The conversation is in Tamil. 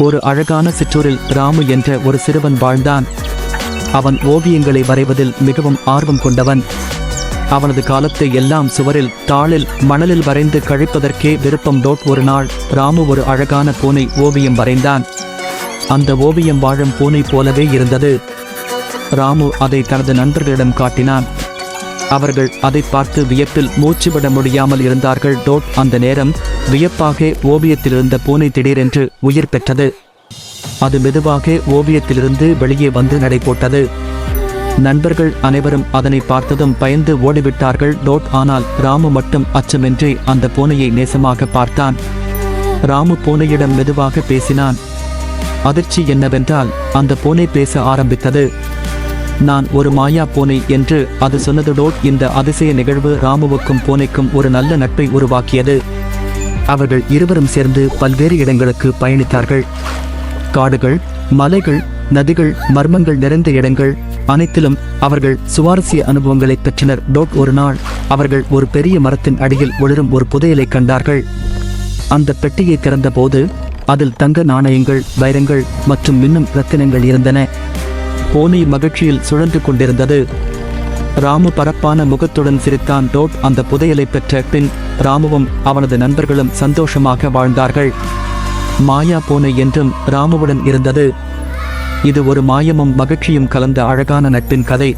ஒரு அழகான சிற்றூரில் ராமு என்ற ஒரு சிறுவன் வாழ்ந்தான். அவன் ஓவியங்களை வரைவதில் மிகவும் ஆர்வம் கொண்டவன். அவனது காலத்தை எல்லாம் சுவரில், தாளில், மணலில் வரைந்து கழிப்பதற்கே விருப்பம். ஒரு நாள் ராமு ஒரு அழகான பூனை ஓவியம் வரைந்தான். அந்த ஓவியம் வாழும் பூனை போலவே இருந்தது. ராமு அதை தனது நண்பர்களிடம் காட்டினான். அவர்கள் அதை பார்த்து வியப்பில் மூச்சுவிட முடியாமல் இருந்தார்கள். அந்த நேரம் வியப்பாக ஓவியத்திலிருந்த பூனை திடீரென்று உயிர் பெற்றது. அது மெதுவாக ஓவியத்திலிருந்து வெளியே வந்து நடை போட்டது. நண்பர்கள் அனைவரும் அதனை பார்த்ததும் பயந்து ஓடிவிட்டார்கள். ஆனால் ராமு மட்டும் அச்சமின்றி அந்த பூனையை நேசமாக பார்த்தான். ராமு பூனையிடம் மெதுவாக பேசினான். அதிர்ச்சி என்னவென்றால் அந்த பூனை பேச ஆரம்பித்தது. நான் ஒரு மாயா பூனை என்று அது சொன்னது. இந்த அதிசய நிகழ்வு ராமுவுக்கும் பூனைக்கும் ஒரு நல்ல நட்பை உருவாக்கியது. அவர்கள் இருவரும் சேர்ந்து பல்வேறு இடங்களுக்கு பயணித்தார்கள். காடுகள், மலைகள், நதிகள், மர்மங்கள் நிறைந்த இடங்கள் அனைத்திலும் அவர்கள் சுவாரஸ்ய அனுபவங்களை பெற்றனர். ஒரு நாள் அவர்கள் ஒரு பெரிய மரத்தின் அடியில் ஒளிரும் ஒரு புதையலை கண்டார்கள். அந்த பெட்டியை திறந்த போது அதில் தங்க நாணயங்கள், வைரங்கள் மற்றும் மின்னும் ரத்தினங்கள் இருந்தன. பூனை மகிழ்ச்சியில் சுழன்று கொண்டிருந்தது. ராமு பரப்பான முகத்துடன் சிரித்தான். அந்த புதையலை பெற்ற பின் ராமுவும் அவனது நண்பர்களும் சந்தோஷமாக வாழ்ந்தார்கள். மாயா பூனை என்றும் ராமுவுடன் இருந்தது. இது ஒரு மாயமும் மகிழ்ச்சியும் கலந்த அழகான நட்பின் கதை.